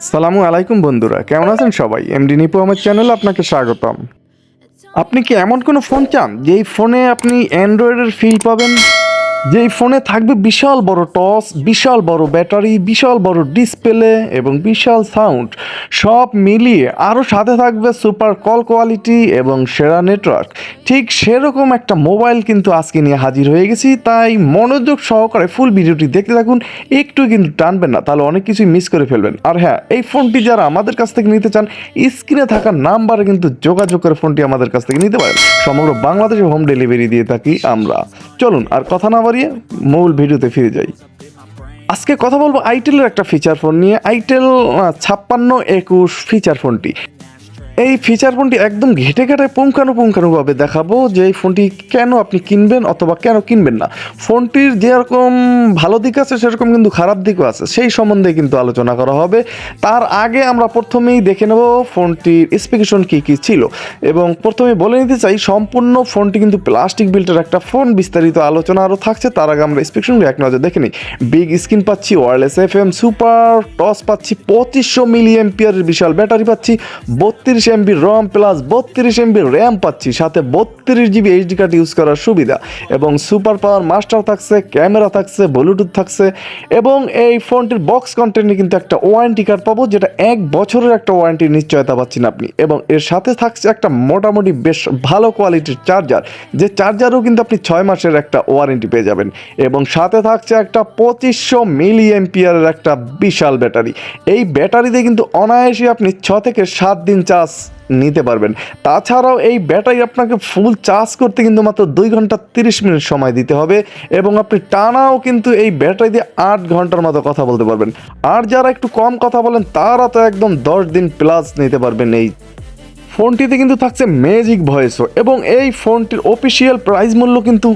সালামু আলাইকুম বন্ধুরা, কেমন আছেন সবাই? এমডি নিপু আমার চ্যানেলে আপনাকে স্বাগতম। আপনি কি এমন কোনো ফোন চান যেই ফোনে আপনি অ্যান্ড্রয়েডের ফিল পাবেন, যেই ফোনে থাকবে বিশাল বড় টস, বিশাল বড় ব্যাটারি, বিশাল বড় ডিসপ্লে এবং বিশাল সাউন্ড, সব মিলিয়ে আরও সাথে থাকবে সুপার কল কোয়ালিটি এবং সেরা নেটওয়ার্ক? ঠিক সেরকম একটা মোবাইল কিন্তু আজকে নিয়ে হাজির হয়ে গেছি। তাই মনোযোগ সহকারে ফুল ভিডিওটি দেখতে থাকুন, একটু কিন্তু টানবেন না, তাহলে অনেক কিছুই মিস করে ফেলবেন। আর হ্যাঁ, এই ফোনটি যারা আমাদের কাছ থেকে নিতে চান, স্ক্রিনে থাকা নাম্বারে কিন্তু যোগাযোগ করে ফোনটি আমাদের কাছ থেকে নিতে পারেন। সমগ্র বাংলাদেশে হোম ডেলিভারি দিয়ে থাকি আমরা। চলুন আর কথা না বাড়িয়ে মূল ভিডিওতে ফিরে যাই। আজকে কথা বলবো আইটেলের একটা ফিচার ফোন নিয়ে, আইটেল 5621 ফিচার ফোনটি। এই ফিচার ফোনটি একদম ঘেটে ঘেটে পুঙ্খানুপুঙ্খানুভাবে দেখাবো যে এই ফোনটি কেন আপনি কিনবেন অথবা কেন কিনবেন না। ফোনটির যেরকম ভালো দিক আছে সেরকম কিন্তু খারাপ দিকও আছে, সেই সম্বন্ধে কিন্তু আলোচনা করা হবে। তার আগে আমরা প্রথমেই দেখে নেব ফোনটির স্পেসিফিকেশন কী কী ছিল, এবং প্রথমে বলে নিতে চাই সম্পূর্ণ ফোনটি কিন্তু প্লাস্টিক বিল্টের একটা ফোন। বিস্তারিত আলোচনা আরও থাকছে, তার আগে আমরা স্পেসিফিকেশনগুলো এক নজর দেখে নিই। বিগ স্ক্রিন পাচ্ছি, ওয়্যারলেস FM, সুপার টস পাচ্ছি, 2500 মিলি এম্পিয়ারের বিশাল ব্যাটারি পাচ্ছি, 32 এমবি রম প্লাস 32 এমবি র্যাম পাচ্ছি, সাথে 32 জিবি এইচডি কার্ড ইউজ করার সুবিধা, এবং সুপার পাওয়ার মাস্টার থাকছে, ক্যামেরা থাকছে, ব্লুটুথ থাকছে, এবং এই ফোনটির বক্স কন্টেন্টে কিন্তু একটা ওয়ারেন্টি কার্ড পাবো, যেটা 1 বছরের একটা ওয়ারেন্টির নিশ্চয়তা পাচ্ছেন আপনি। এবং এর সাথে থাকছে একটা মোটামুটি বেশ ভালো কোয়ালিটির চার্জার, যে চার্জারও কিন্তু আপনি 6 মাসের একটা ওয়ারেন্টি পেয়ে যাবেন। এবং সাথে থাকছে একটা 2500 মিলি এম্পিয়ারের একটা বিশাল ব্যাটারি। এই ব্যাটারি দিয়ে কিন্তু অনায়াসে আপনি 6 থেকে 7 দিন চার্জ নিতে পারবেন। তাছাড়াও এই ব্যাটারি আপনাকে ফুল চার্জ করতে কিন্তু মাত্র 2 ঘন্টা 30 মিনিট সময় দিতে হবে, এবং আপনি টানাও কিন্তু এই ব্যাটারি দিয়ে 8 ঘন্টার মতো কথা বলতে পারবেন। আর যারা একটু কম কথা বলেন তারা তো একদম 10 দিন প্লাস নিতে পারবেন। এই ফোনটিতে কিন্তু থাকছে ম্যাজিক ভয়েসও, এবং এই ফোনটির অফিসিয়াল প্রাইস মূল্য কিন্তু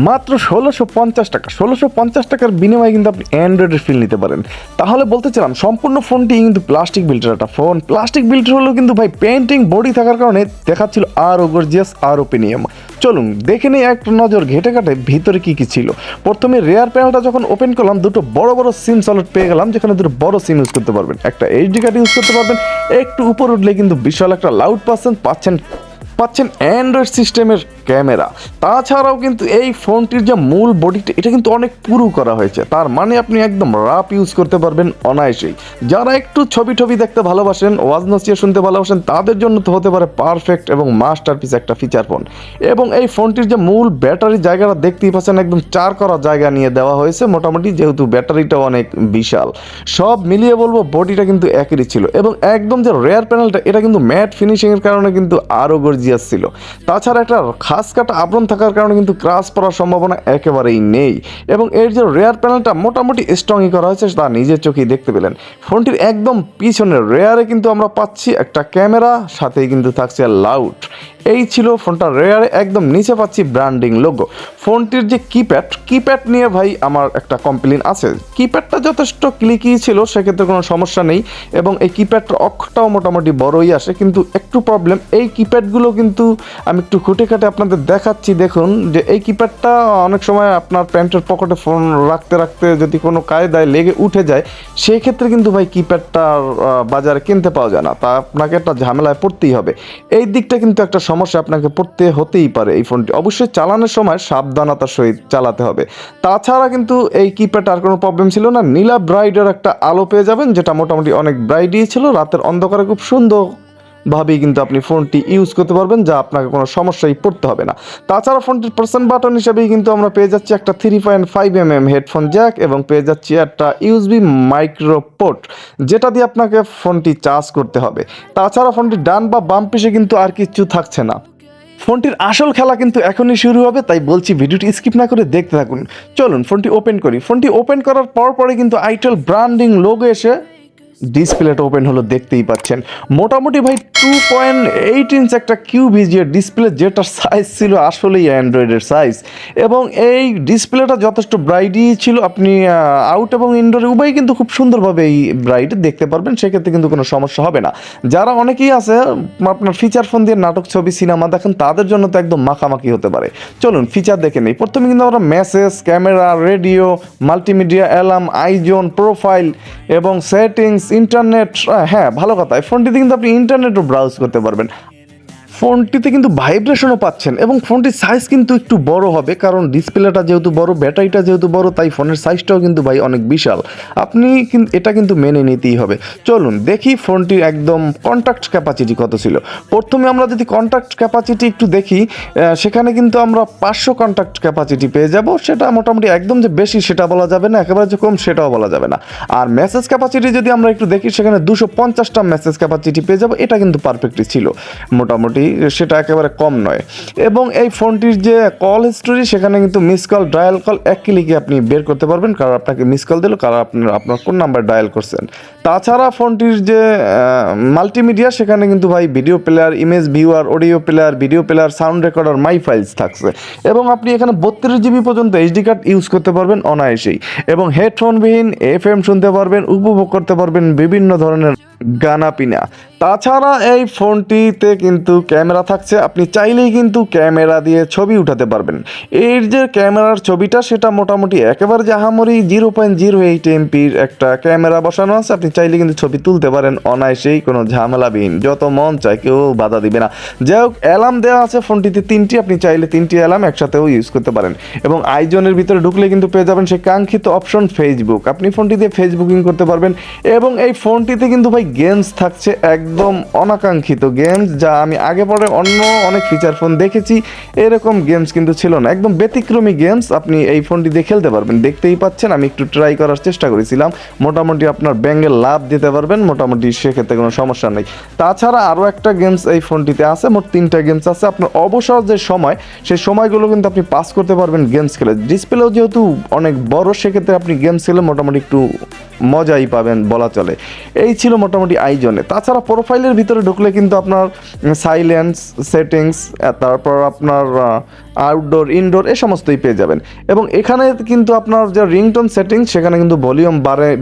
মাত্র 1650 টাকা। 1650 টাকার বিনিময়ে কিন্তু আপনি অ্যান্ড্রয়েডের ফিল নিতে পারেন। তাহলে বলতে চালাম সম্পূর্ণ ফোনটি কিন্তু প্লাস্টিক বিল্টের একটা ফোন। প্লাস্টিক বিল্টের হলেও কিন্তু ভাই পেন্টিং বডি থাকার কারণে দেখাচ্ছিল আরও গর্জিয়াস, আরও প্রিমিয়াম। চলুন দেখে নিই এক নজর ঘেটে ঘাটে ভিতরে কী কী ছিল। প্রথমে রেয়ার প্যানেলটা যখন ওপেন করলাম, দুটো বড় বড় সিম স্লট পেয়ে গেলাম, যেখানে দুটো বড় সিম ইউজ করতে পারবেন, একটা এইচডি কার্ড ইউজ করতে পারবেন। একটু উপর উঠলে কিন্তু বিশাল একটা লাউড পাচ্ছেন অ্যান্ড্রয়েড সিস্টেমের ক্যামেরা। তাছাড়াও কিন্তু এই ফোনটির যে মূল বডিটা, এটা কিন্তু অনেক পুরু করা হয়েছে, তার মানে আপনি একদম রাফ ইউজ করতে পারবেন অনায়াসেই। যারা একটু ছবি দেখতে ভালোবাসেন, ওয়াজ নসিহত শুনতে ভালোবাসেন, তাদের জন্য তো হতে পারে পারফেক্ট এবং মাস্টারপিস একটা ফিচার ফোন। এবং এই ফোনটির যে মূল ব্যাটারি জায়গাটা দেখতেই পাচ্ছেন, একদম চার করা জায়গা নিয়ে দেওয়া হয়েছে মোটামুটি, যেহেতু ব্যাটারিটা অনেক বিশাল। সব মিলিয়ে বলবো বডিটা কিন্তু একই ছিল, এবং একদম যে রেয়ার প্যানেলটা, এটা কিন্তু ম্যাট ফিনিশিংয়ের কারণে কিন্তু আরও গর্জিয়াস ছিল। তাছাড়া একটা খাস কাটা আবরণ থাকার কারণে কিন্তু ক্রাশ পড়ার সম্ভাবনা একেবারেই নেই। এবং এর যে রেয়ার প্যানেলটা মোটামুটি স্ট্রংই করা হয়েছে, তা নিজের চোখেই দেখতে পেলেন। ফোনটির একদম পিছনের রেয়ারে কিন্তু আমরা পাচ্ছি একটা ক্যামেরা, সাথেই কিন্তু থাকছে লাউড। এই ছিল ফোনটা রেয়ারে। একদম নিচে পাচ্ছি ব্র্যান্ডিং লোগো। ফোনটির যে কিপ্যাড নিয়ে ভাই আমার একটা কমপ্লেন আছে। কিপ্যাডটা যথেষ্ট ক্লিকি ছিল, সেক্ষেত্রে কোনো সমস্যা নেই, এবং এই কিপ্যাডটার অক্ষরটাও মোটামুটি বড়ই আসে, কিন্তু একটু প্রবলেম এই কিপ্যাডগুলো কিন্তু আমি একটু খুঁটে খাটে আপনাদের দেখাচ্ছি। দেখুন যে এই কিপ্যাডটা অনেক সময় আপনার প্যান্টের পকেটে ফোন রাখতে রাখতে যদি কোনো কায়দায় লেগে উঠে যায়, সেই ক্ষেত্রে কিন্তু ভাই কিপ্যাডটার বাজারে কিনতে পাওয়া যায় না, তা আপনাকে একটা ঝামেলায় পড়তেই হবে। এই দিকটা কিন্তু একটা সমস্যা আপনাকে পড়তে হতেই পারে। এই ফোনটি অবশ্যই চালানোর সময় সাবধানতার সহিত চালাতে হবে। তাছাড়া কিন্তু এই কিপ্যাড আর কোনো প্রবলেম ছিল না। নীলা ব্রাইটের একটা আলো পেয়ে যাবেন, যেটা মোটামুটি অনেক ব্রাইটই ছিল। রাতের অন্ধকারে খুব সুন্দরভাবেই কিন্তু আপনি ফোনটি ইউজ করতে পারবেন, যা আপনাকে কোনো সমস্যায় পড়তে হবে না। তাছাড়া ফোনটির পার্সন বাটন হিসেবেই কিন্তু আমরা পেয়ে যাচ্ছি একটা 3.5mm হেডফোন জ্যাক, এবং পেয়ে যাচ্ছি একটা ইউএসবি মাইক্রো পোর্ট, যেটা দিয়ে আপনাকে ফোনটি চার্জ করতে হবে। তাছাড়া ফোনটির ডান বা বাম পিছে কিন্তু আর কিছু থাকছে না। ফোনটির আসল খেলা কিন্তু এখনই শুরু হবে, তাই বলছি ভিডিওটি স্কিপ না করে দেখতে থাকুন। চলুন ফোনটি ওপেন করি। ফোনটি ওপেন করার পরে কিন্তু আইটেল ব্র্যান্ডিং লোগো এসে ডিসপ্লেটা ওপেন হলো, দেখতেই পাচ্ছেন। মোটামুটি ভাই 2.8 ইঞ্চ একটা কিউভিজিএ ডিসপ্লে, যেটার সাইজ ছিল আসলেই অ্যান্ড্রয়েডের সাইজ, এবং এই ডিসপ্লেটা যথেষ্ট ব্রাইটই ছিল। আপনি আউট এবং ইনডোরে উভয়ই কিন্তু খুব সুন্দরভাবে এই ব্রাইট দেখতে পারবেন, সেক্ষেত্রে কিন্তু কোনো সমস্যা হবে না। যারা অনেকেই আছে আপনার ফিচার ফোন দিয়ে নাটক, ছবি, সিনেমা দেখেন, তাদের জন্য তো একদম মাখামাখি হতে পারে। চলুন ফিচার দেখে নেই। প্রথমে কিন্তু আমরা message, camera, radio, multimedia, alarm, আইজোন, প্রোফাইল এবং সেটিংস, ইন্টারনেট, হ্যাঁ ভালো কথা, এই ফোনটিতে কিন্তু আপনি ইন্টারনেটও ব্রাউজ করতে পারবেন। ফোনটিতে কিন্তু ভাইব্রেশনও পাচ্ছেন এবং ফোনটির সাইজ কিন্তু একটু বড় হবে, কারণ ডিসপ্লেটা যেহেতু বড়, ব্যাটারিটা যেহেতু বড়, তাই ফোনের সাইজটাও কিন্তু ভাই অনেক বিশাল। আপনি এটা কিন্তু মেনে নিতেই হবে। চলুন দেখি ফোনটির একদম কন্ট্যাক্ট ক্যাপাসিটি কত ছিল। প্রথমে আমরা যদি কন্ট্যাক্ট ক্যাপাসিটি একটু দেখি, সেখানে কিন্তু আমরা 500 কন্ট্যাক্ট ক্যাপাসিটি পেয়ে যাব। সেটা মোটামুটি একদম যে বেশি সেটা বলা যাবে না, একেবারে যে কম সেটাও বলা যাবে না। আর মেসেজ ক্যাপাসিটি যদি আমরা একটু দেখি, সেখানে 250টা মেসেজ ক্যাপাসিটি পেয়ে যাব। এটা কিন্তু পারফেক্টই ছিল মোটামুটি, সেটা একেবারে কম নয়। এবং এই ফোনটির যে কল হিস্টোরি, সেখানে কিন্তু মিস কল, ডায়াল কল এক ক্লিকে আপনি বের করতে পারবেন, কারণ আপনাকে মিস কল দিল, কারণ আপনার কোন নাম্বার ডায়াল করছেন। তাছাড়া ফোনটির যে মাল্টিমিডিয়া, সেখানে কিন্তু ভাই video player, image viewer, audio player, video player, sound recorder, মাই ফাইলস থাকছে। এবং আপনি এখানে 32 GB পর্যন্ত এইচডি কার্ড ইউজ করতে পারবেন অনায়াসেই। এবং হেডফোনবিহীন এফএম শুনতে পারবেন, উপভোগ করতে পারবেন বিভিন্ন ধরনের গানা পিনা। তাছাড়া এই ফোনটিতে কিন্তু ক্যামেরা থাকছে, আপনি চাইলেই কিন্তু ক্যামেরা দিয়ে ছবি উঠাতে পারবেন। এর যে ক্যামেরার ছবিটা, সেটা মোটামুটি একেবারে জাহামরি 0.08 এমপির একটা ক্যামেরা বসানো আছে। আপনি চাইলে কিন্তু ছবি তুলতে পারেন অনায়াসেই, কোনো ঝামেলাবিহীন, যত মন চায়, কেউ বাধা দিবে না। যাই হোক, অ্যালার্ম দেওয়া আছে ফোনটিতে 3টি, আপনি চাইলে 3টি অ্যালার্ম একসাথেও ইউজ করতে পারেন। এবং আইজনের ভিতরে ঢুকলে কিন্তু পেয়ে যাবেন সেই কাঙ্ক্ষিত অপশন ফেসবুক, আপনি ফোনটি দিয়ে ফেসবুকিং করতে পারবেন। এবং এই ফোনটিতে কিন্তু ভাই গেমস থাকছে, একদম অনাকাঙ্ক্ষিত গেমস, যা আমি আগে পরে অন্য অনেক ফিচার ফোন দেখেছি, এরকম গেমস কিন্তু ছিল না, একদম ব্যতিক্রমী গেমস আপনি এই ফোনটি দিয়ে খেলতে পারবেন। দেখতেই পাচ্ছেন, আমি একটু ট্রাই করার চেষ্টা করেছিলাম, মোটামুটি আপনার ব্যাঙ্গে লাভ দিতে পারবেন, মোটামুটি সেক্ষেত্রে কোনো সমস্যা নেই। তাছাড়া আরও একটা গেমস এই ফোনটিতে আছে, মোট 3টা গেমস আছে। আপনার অবসর যে সময়, সেই সময়গুলো কিন্তু আপনি পাস করতে পারবেন গেমস খেলে। ডিসপ্লেও যেহেতু অনেক বড়, সেক্ষেত্রে আপনি গেমস খেলে মোটামুটি একটু মজাই পাবেন বলা চলে। এই ছিল মোটামুটি আইজনে। তাছাড়া প্রোফাইলের ভিতরে ঢুকলে কিন্তু আপনার সাইলেন্স সেটিংস, তারপর আপনার আউটডোর, ইনডোর, এই সমস্তই পেয়ে যাবেন। এবং এখানে কিন্তু আপনার যে রিংটোন সেটিংস, সেখানে কিন্তু ভলিউম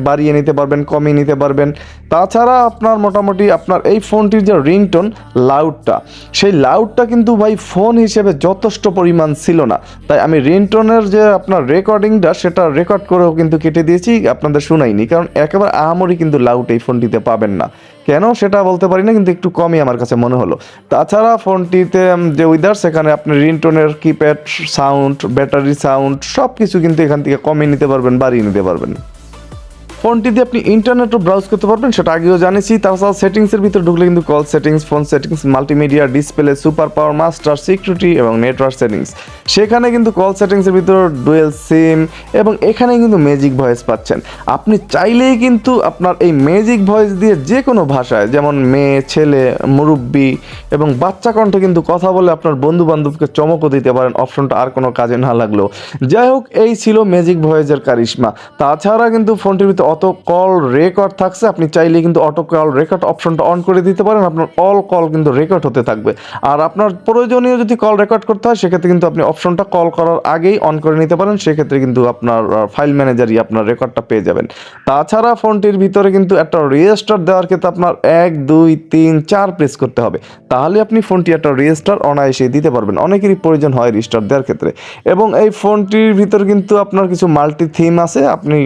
বাড়িয়ে নিতে পারবেন, কমিয়ে নিতে পারবেন। তাছাড়া আপনার মোটামুটি আপনার এই ফোনটির যে রিংটোন লাউডটা, সেই লাউডটা কিন্তু ভাই ফোন হিসেবে যথেষ্ট পরিমাণ ছিল না, তাই আমি রিংটোনের যে আপনার রেকর্ডিংটা, সেটা রেকর্ড করেও কিন্তু কেটে দিয়েছি, আপনাদের শুনাইনি, কারণ একেবারে আহামরি কিন্তু লাউড এই ফোনটিতে পাবেন না। কেন সেটা বলতে পারি না, কিন্তু একটু কমই আমার কাছে মনে হলো। তাছাড়া ফোনটিতে যে উইদার, সেখানে আপনি রিংটোনের কিপ্যাড সাউন্ড, ব্যাটারি সাউন্ড, সব কিছু কিন্তু এখান থেকে কমিয়ে নিতে পারবেন, বাড়িয়ে নিতে পারবেন। ফোনটি দিয়ে আপনি ইন্টারনেটও ব্রাউজ করতে পারবেন, সেটা আগেও জানিয়েছি। তাছাড়া সেটিংসের ভিতরে ঢুকলে কিন্তু call settings, phone settings, multimedia, display, super power, master, security এবং নেটওয়ার্ক সেটিংস, সেখানে কিন্তু কল সেটিংসের ভিতরে ডুয়েল সিম, এবং এখানে কিন্তু ম্যাজিক ভয়েস পাচ্ছেন। আপনি চাইলেই কিন্তু আপনার এই ম্যাজিক ভয়েস দিয়ে যে কোনো ভাষায়, যেমন মেয়ে, ছেলে, মুরব্বি এবং বাচ্চা কণ্ঠে কিন্তু কথা বলে আপনার বন্ধু বান্ধবকে চমকও দিতে পারেন, অপশনটা আর কোনো কাজে না লাগলেও। যাই হোক, এই ছিল ম্যাজিক ভয়েসের কারিশমা। তাছাড়া কিন্তু ফোনটির ভিতরে অটো কল রেকর্ড থাকছে, আপনি চাইলে কিন্তু অটো কল রেকর্ড অপশনটা অন করে দিতে পারেন, আপনার অল কল কিন্তু রেকর্ড হতে থাকবে। আর আপনার প্রয়োজনীয় যদি কল রেকর্ড করতে হয়, সেক্ষেত্রে কিন্তু আপনি অপশনটা কল করার আগেই অন করে নিতে পারেন, সেক্ষেত্রে কিন্তু আপনার ফাইল ম্যানেজারই আপনার রেকর্ডটা পেয়ে যাবেন। তাছাড়া ফোনটির ভিতরে কিন্তু একটা রেজিস্টার দেওয়ার ক্ষেত্রে আপনার 1 2 3 4 প্রেস করতে হবে, তাহলে আপনি ফোনটি একটা রেজিস্টার অনায়াসে দিতে পারবেন। অনেকেরই প্রয়োজন হয় রেজিস্টার দেওয়ার ক্ষেত্রে। এবং এই ফোনটির ভিতরে কিন্তু আপনার কিছু মাল্টি থিম আছে, আপনি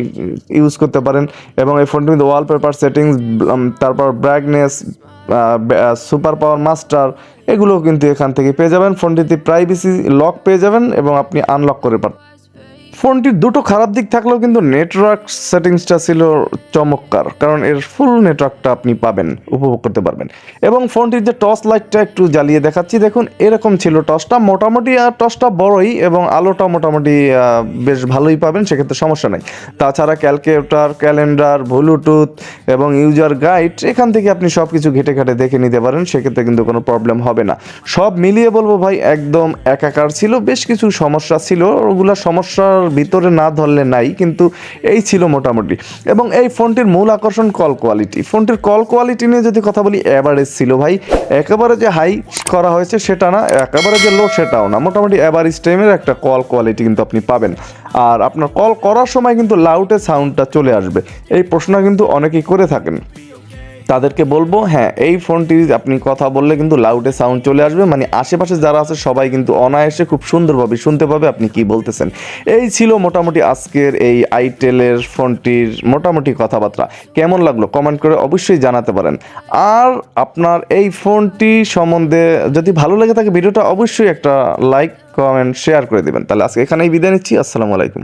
ইউজ করতে পারেন। এবং এই ফোনটির মধ্যে ওয়ালপেপার সেটিংস, তারপর ব্রাইটনেস, সুপার পাওয়ার, মাস্টার, এগুলো কিন্তু এখান থেকে পেয়ে যাবেন। ফোনটিতে প্রাইভেসি লক পেয়ে যাবেন এবং আপনি আনলক করে পাবেন। ফোনটির দুটো খারাপ দিক থাকলেও কিন্তু নেটওয়ার্ক সেটিংসটা ছিল চমৎকার, কারণ এর ফুল নেটওয়ার্কটা আপনি পাবেন, উপভোগ করতে পারবেন। এবং ফোনটির যে টর্চ লাইটটা একটু জ্বালিয়ে দেখাচ্ছি, দেখুন এরকম ছিল টর্চটা, মোটামুটি টর্চটা বড়ই এবং আলোটা মোটামুটি বেশ ভালোই পাবেন, সেক্ষেত্রে সমস্যা নেই। তাছাড়া ক্যালকুলেটর, ক্যালেন্ডার, ব্লুটুথ এবং ইউজার গাইড, এখান থেকে আপনি সব কিছু ঘেটে ঘাটে দেখে নিতে পারেন, সেক্ষেত্রে কিন্তু কোনো প্রবলেম হবে না। সব মিলিয়ে বলবো ভাই, একদম একাকার ছিল। বেশ কিছু সমস্যা ছিল, ওগুলো সমস্যার ভিতরে না ধরলে নাই, কিন্তু এই ছিল মোটামুটি। এবং এই ফোনটির মূল আকর্ষণ কল কোয়ালিটি। ফোনটির কল কোয়ালিটি নিয়ে যদি কথা বলি, অ্যাভারেজ ছিল ভাই, একেবারে যে হাই করা হয়েছে সেটা না, একেবারে যে লো সেটাও না, মোটামুটি অ্যাভারেজ টাইমের একটা কল কোয়ালিটি কিন্তু আপনি পাবেন। আর আপনার কল করার সময় কিন্তু লাউডে সাউন্ডটা চলে আসবে, এই প্রশ্ন কিন্তু অনেকেই করে থাকেন। তাদেরকে বলবো হ্যাঁ এই ফোনটি আপনি কথা বললে কিন্তু লাউডে সাউন্ড চলে আসবে, মানে আশেপাশে যারা আছে সবাই কিন্তু অনায়াসে খুব সুন্দরভাবে শুনতে পাবে আপনি কি বলতেছেন। এই ছিল মোটামুটি আজকের এই আইটেলের ফোনটির মোটামুটি কথাবার্তা। কেমন লাগলো কমেন্ট করে অবশ্যই জানাতে পারেন। আর আপনার এই ফোনটি সম্বন্ধে যদি ভালো লাগে থাকে ভিডিওটা অবশ্যই একটা লাইক কমেন্ট শেয়ার করে দেবেন। তাহলে আজকে এখানেই বিদায় নিচ্ছি। আসসালামু আলাইকুম।